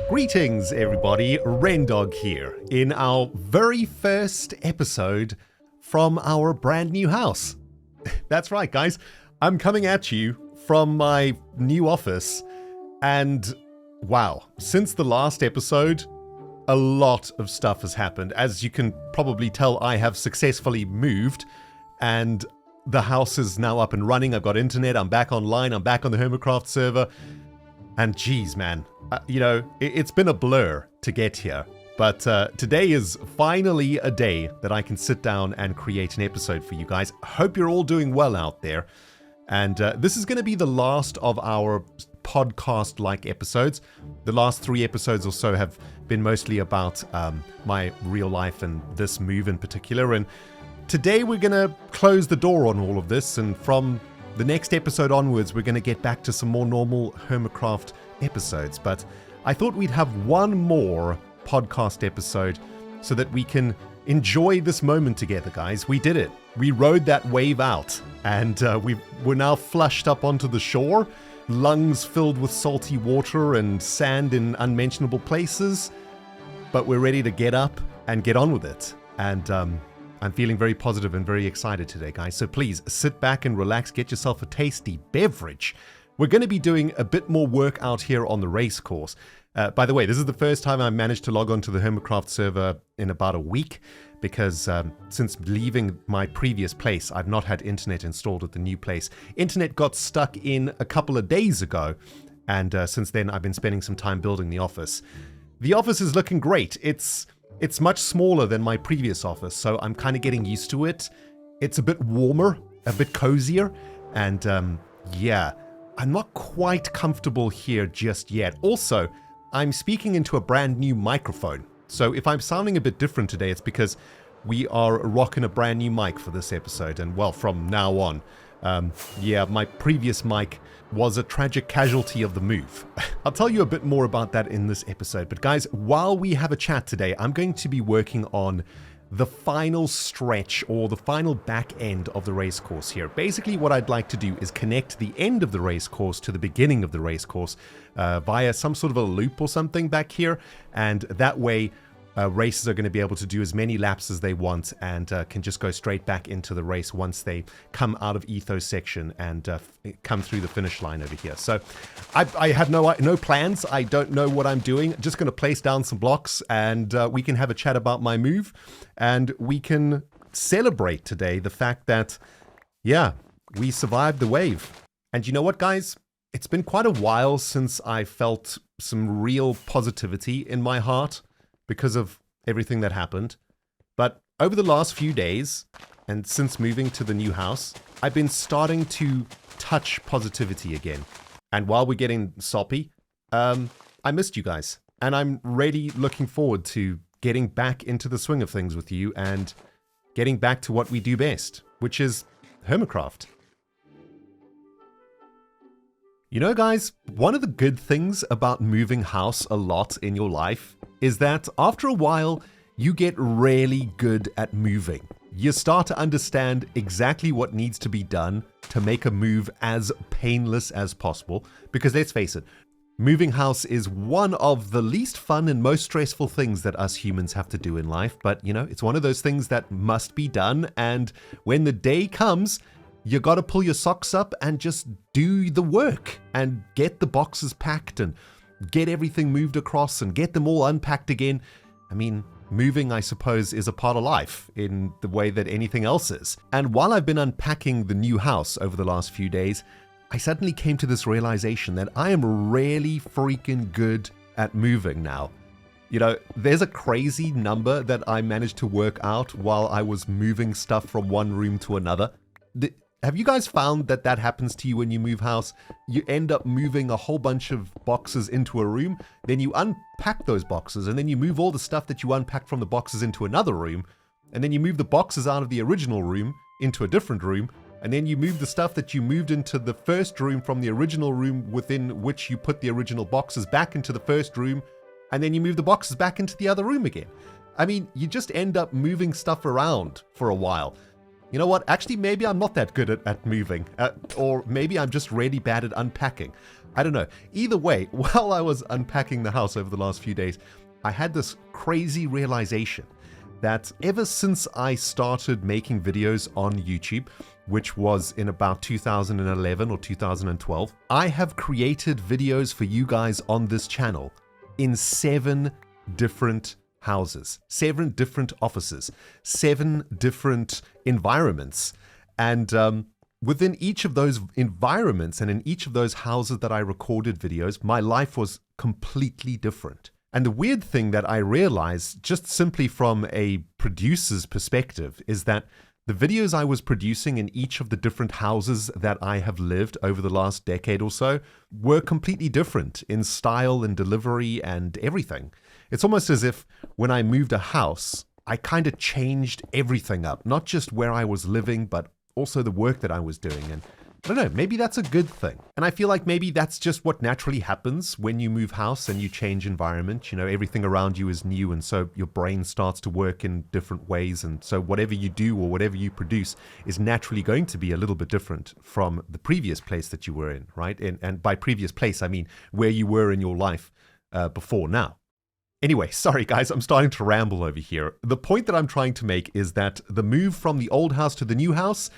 Greetings everybody, Rendog here in our very first episode from our brand new house. That's right guys, I'm coming at you from my new office and wow, since the last episode, a lot of stuff has happened. As you can probably tell, I have successfully moved and the house is now up and running. I've got internet, I'm back online, I'm back on the HermitCraft server. And geez, man, it's been a blur to get here. But today is finally a day that I can sit down and create an episode for you guys. I hope you're all doing well out there. And this is going to be the last of our podcast-like episodes. The last 3 episodes or so have been mostly about my real life and this move in particular. And today we're going to close the door on all of this, and from the next episode onwards, we're going to get back to some more normal HermitCraft episodes. But I thought we'd have one more podcast episode so that we can enjoy this moment together, guys. We did it. We rode that wave out, and we're now flushed up onto the shore, lungs filled with salty water and sand in unmentionable places. But we're ready to get up and get on with it. And I'm feeling very positive and very excited today, guys. So please sit back and relax, get yourself a tasty beverage. We're going to be doing a bit more work out here on the race course. By the way, this is the first time I managed to log on to the HermitCraft server in about a week, because since leaving my previous place, I've not had internet installed at the new place. Internet got stuck in a couple of days ago, and since then I've been spending some time building the office. The office is looking great. It's much smaller than my previous office, so I'm kind of getting used to it. It's a bit warmer, a bit cozier, and yeah, I'm not quite comfortable here just yet. Also, I'm speaking into a brand new microphone, so if I'm sounding a bit different today, it's because we are rocking a brand new mic for this episode, and well, from now on. Yeah, my previous mic was a tragic casualty of the move. I'll tell you a bit more about that in this episode. But guys, while we have a chat today, I'm going to be working on the final stretch or the final back end of the race course here. Basically, what I'd like to do is connect the end of the race course to the beginning of the race course via some sort of a loop or something back here. And that way, racers are going to be able to do as many laps as they want and can just go straight back into the race once they come out of Ethos section and come through the finish line over here. So I have no plans. I don't know what I'm doing. Just going to place down some blocks and we can have a chat about my move, and we can celebrate today the fact that, yeah, we survived the wave. And you know what, guys? It's been quite a while since I felt some real positivity in my heart because of everything that happened. But over the last few days, and since moving to the new house, I've been starting to touch positivity again. And while we're getting soppy, I missed you guys. And I'm really looking forward to getting back into the swing of things with you and getting back to what we do best, which is HermitCraft. You know, guys, one of the good things about moving house a lot in your life is that after a while, you get really good at moving. You start to understand exactly what needs to be done to make a move as painless as possible. Because let's face it, moving house is one of the least fun and most stressful things that us humans have to do in life. But, you know, it's one of those things that must be done. And when the day comes, you got to pull your socks up and just do the work and get the boxes packed and get everything moved across and get them all unpacked again. I mean, moving, I suppose, is a part of life in the way that anything else is. And while I've been unpacking the new house over the last few days, I suddenly came to this realization that I am really freaking good at moving now. You know, there's a crazy number that I managed to work out while I was moving stuff from one room to another. Have you guys found that that happens to you when you move house? You end up moving a whole bunch of boxes into a room, then you unpack those boxes, and then you move all the stuff that you unpacked from the boxes into another room, and then you move the boxes out of the original room into a different room, and then you move the stuff that you moved into the first room from the original room within which you put the original boxes back into the first room, and then you move the boxes back into the other room again. I mean, you just end up moving stuff around for a while. You know what? Actually, maybe I'm not that good at moving. Or maybe I'm just really bad at unpacking. I don't know. Either way, while I was unpacking the house over the last few days, I had this crazy realization that ever since I started making videos on YouTube, which was in about 2011 or 2012, I have created videos for you guys on this channel in 7 different houses, 7 different offices, 7 different environments. And within each of those environments and in each of those houses that I recorded videos, my life was completely different. And the weird thing that I realized, just simply from a producer's perspective, is that the videos I was producing in each of the different houses that I have lived over the last decade or so were completely different in style and delivery and everything. It's almost as if when I moved a house, I kind of changed everything up, not just where I was living, but also the work that I was doing. And I don't know, maybe that's a good thing. And I feel like maybe that's just what naturally happens when you move house and you change environment. You know, everything around you is new, and so your brain starts to work in different ways. And so whatever you do or whatever you produce is naturally going to be a little bit different from the previous place that you were in, right? And by previous place, I mean where you were in your life before now. Anyway, sorry guys, I'm starting to ramble over here. The point that I'm trying to make is that the move from the old house to the new house,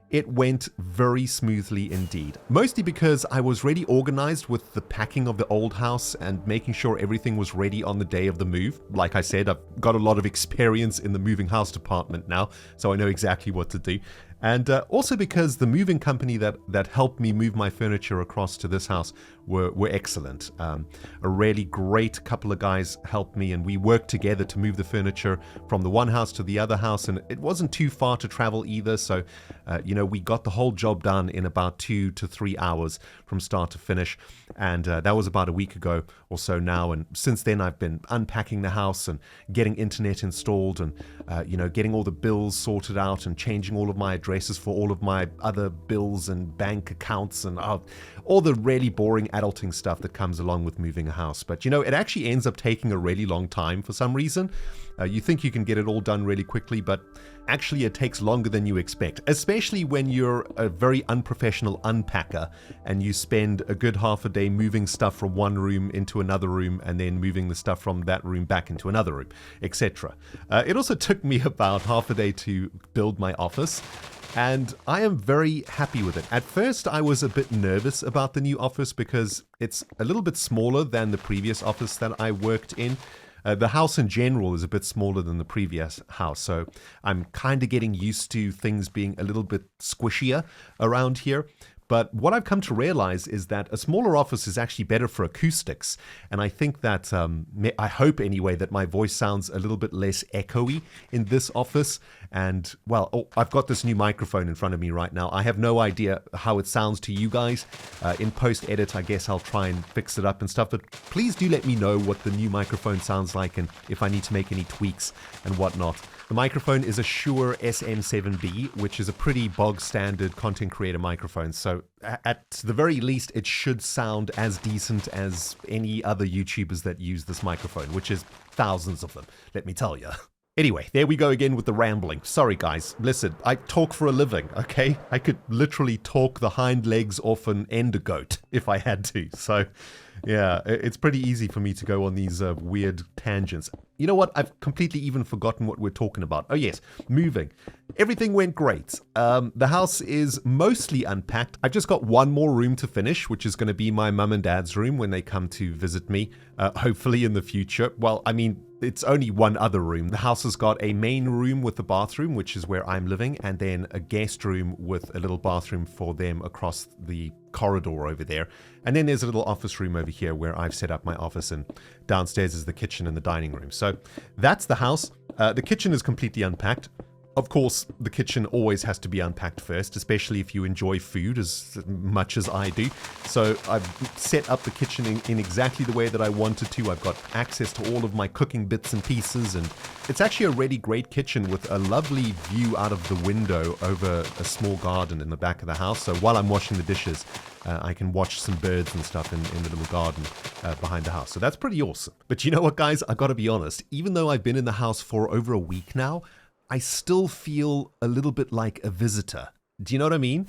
it went very smoothly indeed. Mostly because I was already organized with the packing of the old house and making sure everything was ready on the day of the move. Like I said, I've got a lot of experience in the moving house department now, so I know exactly what to do. And also because the moving company that helped me move my furniture across to this house were excellent. A really great couple of guys helped me, and we worked together to move the furniture from the one house to the other house, and it wasn't too far to travel either. So, you know, we got the whole job done in about 2 to 3 hours from start to finish. And that was about a week ago or so now. And since then, I've been unpacking the house and getting internet installed and, you know, getting all the bills sorted out and changing all of my addresses for all of my other bills and bank accounts and all the really boring adulting stuff that comes along with moving a house. But, you know, it actually ends up taking a really long time for some reason. You think you can get it all done really quickly, but actually it takes longer than you expect, especially when you're a very unprofessional unpacker and you spend a good half a day moving stuff from one room into another room and then moving the stuff from that room back into another room, etc. It also took me about half a day to build my office, and I am very happy with it. At first, I was a bit nervous about the new office because it's a little bit smaller than the previous office that I worked in. The house in general is a bit smaller than the previous house, so I'm kind of getting used to things being a little bit squishier around here. But what I've come to realize is that a smaller office is actually better for acoustics. And I think that, I hope anyway, that my voice sounds a little bit less echoey in this office. And, well, I've got this new microphone in front of me right now. I have no idea how it sounds to you guys. In post-edit, I guess I'll try and fix it up and stuff. But please do let me know what the new microphone sounds like and if I need to make any tweaks and whatnot. The microphone is a Shure SM7B, which is a pretty bog standard content creator microphone. So at the very least, it should sound as decent as any other YouTubers that use this microphone, which is thousands of them, let me tell you. Anyway, there we go again with the rambling. Sorry guys, listen, I talk for a living, okay? I could literally talk the hind legs off an ender goat if I had to. So yeah, it's pretty easy for me to go on these weird tangents. You know what? I've completely even forgotten what we're talking about. Oh yes, moving. Everything went great. The house is mostly unpacked. I've just got one more room to finish, which is going to be my mum and dad's room when they come to visit me, hopefully in the future. Well, I mean, it's only one other room. The house has got a main room with a bathroom, which is where I'm living, and then a guest room with a little bathroom for them across the corridor over there. And then there's a little office room over here where I've set up my office, and downstairs is the kitchen and the dining room. So that's the house. The kitchen is completely unpacked. Of course, the kitchen always has to be unpacked first, especially if you enjoy food as much as I do. So I've set up the kitchen in exactly the way that I wanted to. I've got access to all of my cooking bits and pieces, and it's actually a really great kitchen with a lovely view out of the window over a small garden in the back of the house. So while I'm washing the dishes, I can watch some birds and stuff in the little garden behind the house. So that's pretty awesome. But you know what, guys? I gotta be honest. Even though I've been in the house for over a week now, I still feel a little bit like a visitor. Do you know what I mean?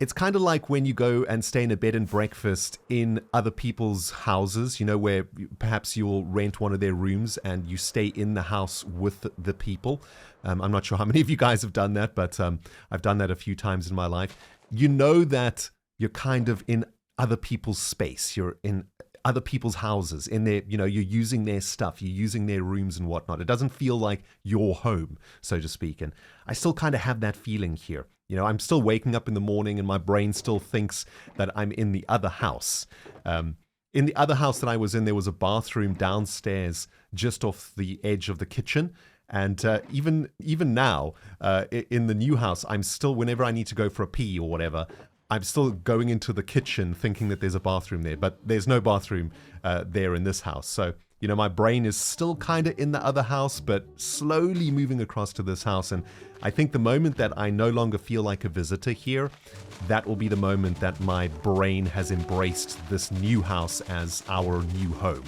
It's kind of like when you go and stay in a bed and breakfast in other people's houses, where perhaps you'll rent one of their rooms and you stay in the house with the people. I'm not sure how many of you guys have done that, but I've done that a few times in my life. You know that you're kind of in other people's space. You're in other people's houses, in their, you're using their stuff, you're using their rooms and whatnot. It doesn't feel like your home, so to speak. And I still kind of have that feeling here. I'm still waking up in the morning and my brain still thinks that I'm in the other house. In the other house that I was in, there was a bathroom downstairs just off the edge of the kitchen. And even now, in the new house, I'm still, whenever I need to go for a pee or whatever, I'm still going into the kitchen thinking that there's a bathroom there. But there's no bathroom there in this house. So, my brain is still kind of in the other house, but slowly moving across to this house. And I think the moment that I no longer feel like a visitor here, that will be the moment that my brain has embraced this new house as our new home.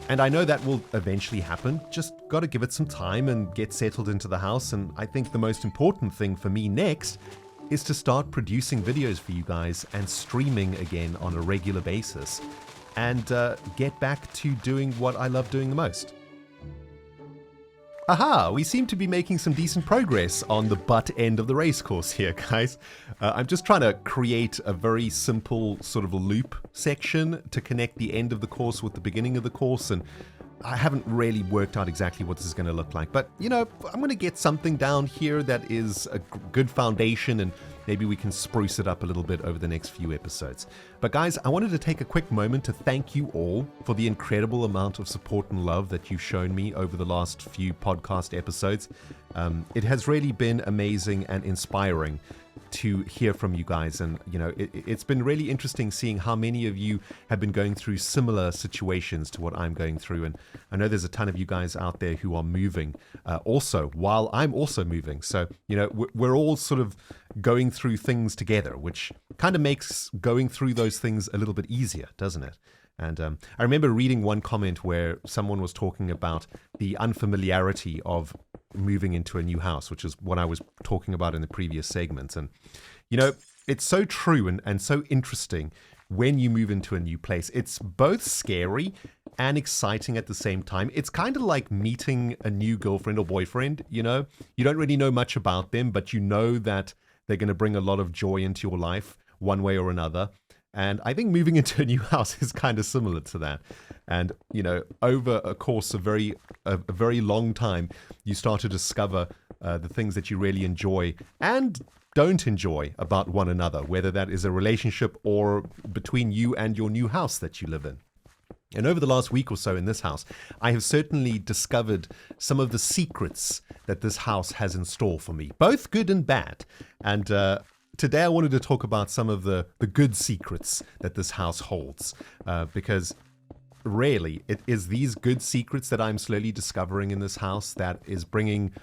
And I know that will eventually happen. Just got to give it some time and get settled into the house. And I think the most important thing for me next is to start producing videos for you guys and streaming again on a regular basis. And get back to doing what I love doing the most. Aha, we seem to be making some decent progress on the butt end of the race course here, guys. I'm just trying to create a very simple sort of a loop section to connect the end of the course with the beginning of the course, and I haven't really worked out exactly what this is going to look like. But, I'm going to get something down here that is a good foundation, and maybe we can spruce it up a little bit over the next few episodes. But guys, I wanted to take a quick moment to thank you all for the incredible amount of support and love that you've shown me over the last few podcast episodes. It has really been amazing and inspiring to hear from you guys, and it's been really interesting seeing how many of you have been going through similar situations to what I'm going through. And I know there's a ton of you guys out there who are moving also while I'm also moving, so we're all sort of going through things together, which kind of makes going through those things a little bit easier, doesn't it? And I remember reading one comment where someone was talking about the unfamiliarity of moving into a new house, which is what I was talking about in the previous segments. And, it's so true and so interesting when you move into a new place. It's both scary and exciting at the same time. It's kind of like meeting a new girlfriend or boyfriend, You don't really know much about them, but you know that they're going to bring a lot of joy into your life one way or another. And I think moving into a new house is kind of similar to that. And, over a course of a very long time, you start to discover the things that you really enjoy and don't enjoy about one another, whether that is a relationship or between you and your new house that you live in. And over the last week or so in this house, I have certainly discovered some of the secrets that this house has in store for me, both good and bad. And today I wanted to talk about some of the good secrets that this house holds, because really it is these good secrets that I'm slowly discovering in this house that is bringing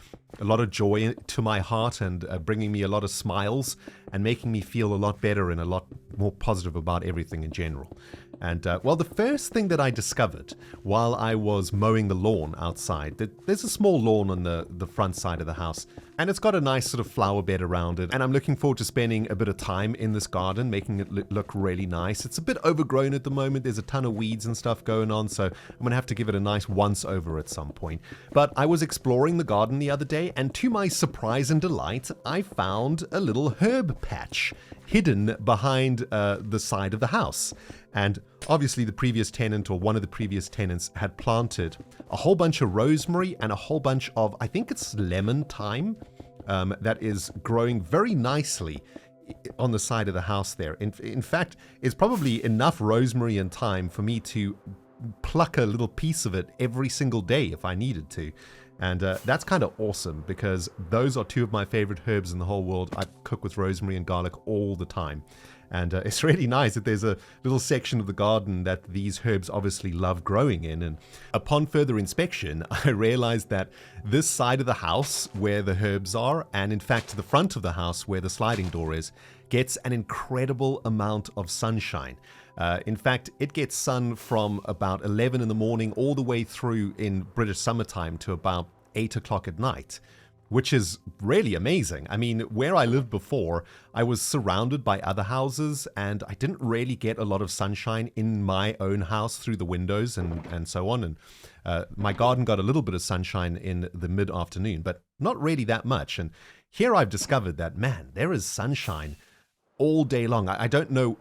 a lot of joy to my heart and bringing me a lot of smiles and making me feel a lot better and a lot more positive about everything in general. And the first thing that I discovered while I was mowing the lawn outside, there's a small lawn on the front side of the house, and it's got a nice sort of flower bed around it. And I'm looking forward to spending a bit of time in this garden, making it look really nice. It's a bit overgrown at the moment. There's a ton of weeds and stuff going on, so I'm going to have to give it a nice once over at some point. But I was exploring the garden the other day, and to my surprise and delight, I found a little herb patch hidden behind the side of the house. And obviously the previous tenant, or one of the previous tenants, had planted a whole bunch of rosemary and a whole bunch of, I think it's lemon thyme, that is growing very nicely on the side of the house there. In fact, it's probably enough rosemary and thyme for me to pluck a little piece of it every single day if I needed to. And that's kind of awesome, because those are two of my favorite herbs in the whole world. I cook with rosemary and garlic all the time. And it's really nice that there's a little section of the garden that these herbs obviously love growing in. And upon further inspection, I realized that this side of the house where the herbs are, and in fact the front of the house where the sliding door is, gets an incredible amount of sunshine. In fact, it gets sun from about 11 in the morning all the way through in British summertime to about 8 o'clock at night. which is really amazing. I mean, where I lived before, I was surrounded by other houses, and I didn't really get a lot of sunshine in my own house through the windows and so on. And my garden got a little bit of sunshine in the mid-afternoon, but not really that much. And here I've discovered that, man, there is sunshine all day long. I don't know,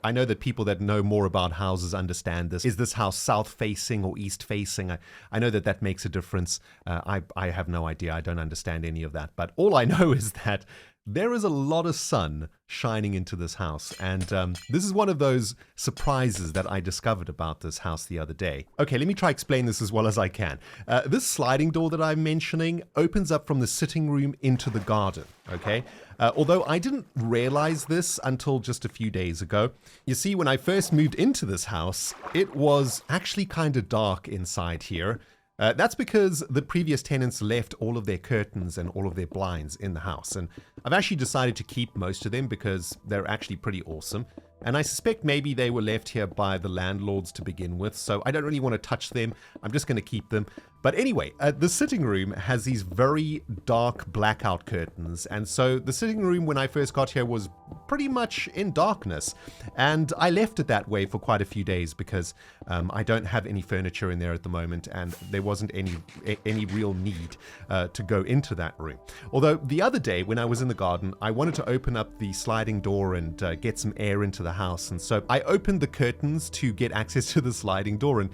I know that people that know more about houses understand this. Is this house south facing or east facing? I know that makes a difference. I have no idea. I don't understand any of that. But all I know is that there is a lot of sun shining into this house, and this is one of those surprises that I discovered about this house the other day. Okay, let me try explain this as well as I can. This sliding door that I'm mentioning opens up from the sitting room into the garden, okay? Although I didn't realize this until just a few days ago. You see, when I first moved into this house, it was actually kind of dark inside here. That's because the previous tenants left all of their curtains and all of their blinds in the house. And I've actually decided to keep most of them because they're actually pretty awesome. And I suspect maybe they were left here by the landlords to begin with, so I don't really want to touch them. I'm just going to keep them. But anyway, the sitting room has these very dark blackout curtains. And so the sitting room when I first got here was pretty much in darkness. And I left it that way for quite a few days because I don't have any furniture in there at the moment, and there wasn't any real need to go into that room. Although the other day when I was in the garden, I wanted to open up the sliding door and get some air into the house. And so I opened the curtains to get access to the sliding door, and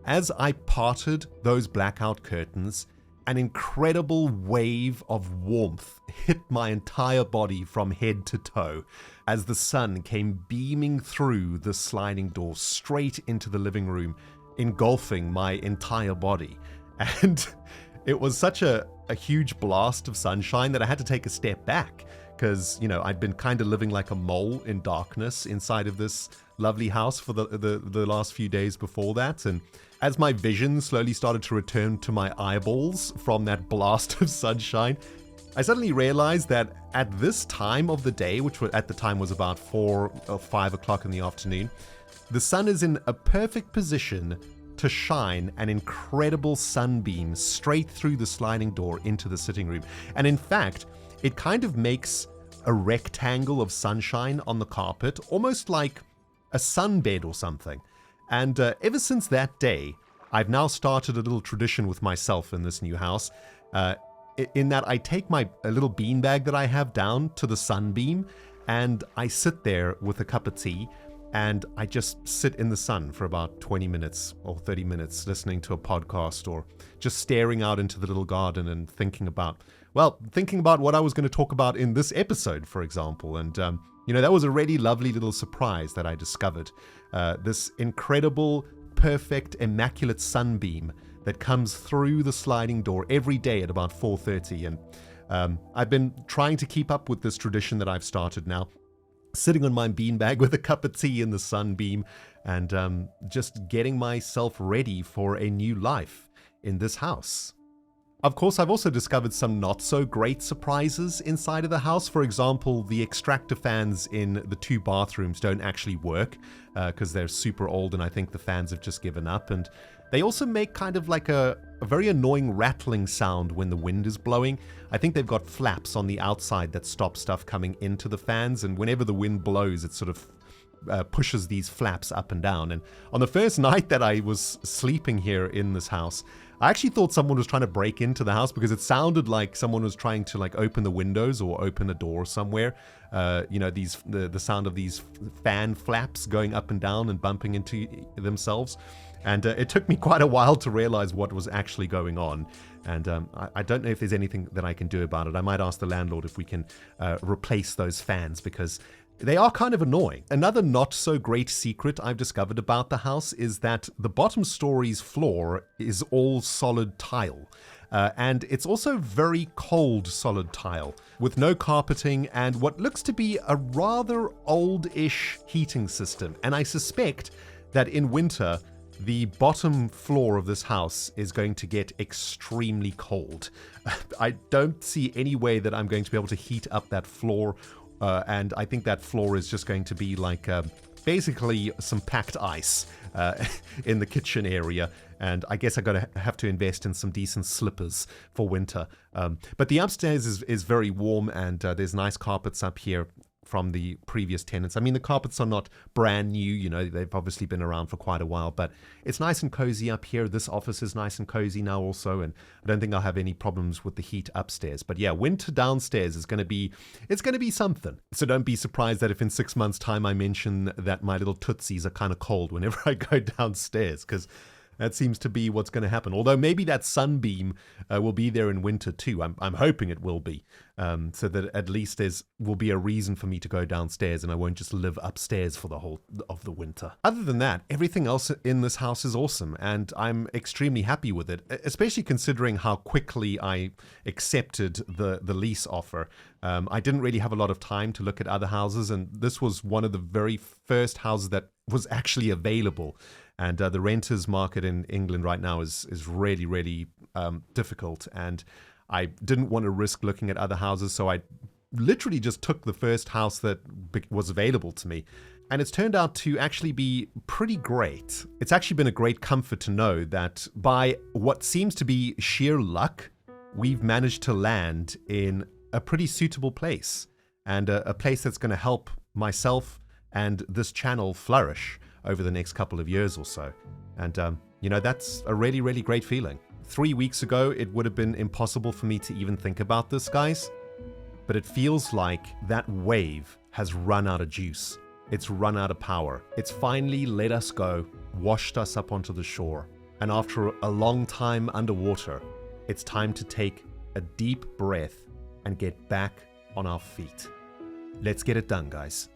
as I parted those blackout curtains, an incredible wave of warmth hit my entire body from head to toe as the sun came beaming through the sliding door straight into the living room, engulfing my entire body. And it was such a huge blast of sunshine that I had to take a step back because, I'd been kind of living like a mole in darkness inside of this lovely house for the last few days before that. And as my vision slowly started to return to my eyeballs from that blast of sunshine, I suddenly realized that at this time of the day, which at the time was about 4 or 5 o'clock in the afternoon, the sun is in a perfect position to shine an incredible sunbeam straight through the sliding door into the sitting room. And in fact, it kind of makes a rectangle of sunshine on the carpet, almost like a sunbed or something. And ever since that day, I've now started a little tradition with myself in this new house, in that I take a little beanbag that I have down to the sunbeam, and I sit there with a cup of tea, and I just sit in the sun for about 20 minutes or 30 minutes listening to a podcast or just staring out into the little garden and thinking about what I was going to talk about in this episode, for example. And, that was a really lovely little surprise that I discovered. This incredible, perfect, immaculate sunbeam that comes through the sliding door every day at about 4:30. And I've been trying to keep up with this tradition that I've started now, sitting on my beanbag with a cup of tea in the sunbeam and just getting myself ready for a new life in this house. Of course, I've also discovered some not so great surprises inside of the house. For example, the extractor fans in the 2 bathrooms don't actually work because they're super old, and I think the fans have just given up. And they also make kind of like a very annoying rattling sound when the wind is blowing. I think they've got flaps on the outside that stop stuff coming into the fans, and whenever the wind blows, it sort of pushes these flaps up and down. And on the first night that I was sleeping here in this house, I actually thought someone was trying to break into the house because it sounded like someone was trying to open the windows or open a door somewhere. The sound of these fan flaps going up and down and bumping into themselves. And it took me quite a while to realize what was actually going on. And I don't know if there's anything that I can do about it. I might ask the landlord if we can replace those fans because they are kind of annoying. Another not so great secret I've discovered about the house is that the bottom story's floor is all solid tile. And it's also very cold solid tile with no carpeting and what looks to be a rather old-ish heating system. And I suspect that in winter, the bottom floor of this house is going to get extremely cold. I don't see any way that I'm going to be able to heat up that floor. And I think that floor is just going to be like basically some packed ice in the kitchen area. And I guess I'm going to have to invest in some decent slippers for winter. But the upstairs is very warm, and there's nice carpets up here from the previous tenants. I mean, the carpets are not brand new, you know, they've obviously been around for quite a while, but it's nice and cozy up here. This office is nice and cozy now also, and I don't think I'll have any problems with the heat upstairs. But yeah, winter downstairs is going to be, it's going to be something. So don't be surprised that if in 6 months' time I mention that my little tootsies are kind of cold whenever I go downstairs, because that seems to be what's going to happen. Although maybe that sunbeam will be there in winter too. I'm hoping it will be, so that at least will be a reason for me to go downstairs and I won't just live upstairs for the whole of the winter. Other than that, everything else in this house is awesome, and I'm extremely happy with it, especially considering how quickly I accepted the lease offer. I didn't really have a lot of time to look at other houses, and this was one of the very first houses that was actually available. And the renters market in England right now is really, really difficult. And I didn't want to risk looking at other houses, so I literally just took the first house that was available to me. And it's turned out to actually be pretty great. It's actually been a great comfort to know that by what seems to be sheer luck, we've managed to land in a pretty suitable place. And a place that's going to help myself and this channel flourish over the next couple of years or so. And, you know, that's a really, really great feeling. 3 weeks ago, it would have been impossible for me to even think about this, guys. But it feels like that wave has run out of juice. It's run out of power. It's finally let us go, washed us up onto the shore. And after a long time underwater, it's time to take a deep breath and get back on our feet. Let's get it done, guys.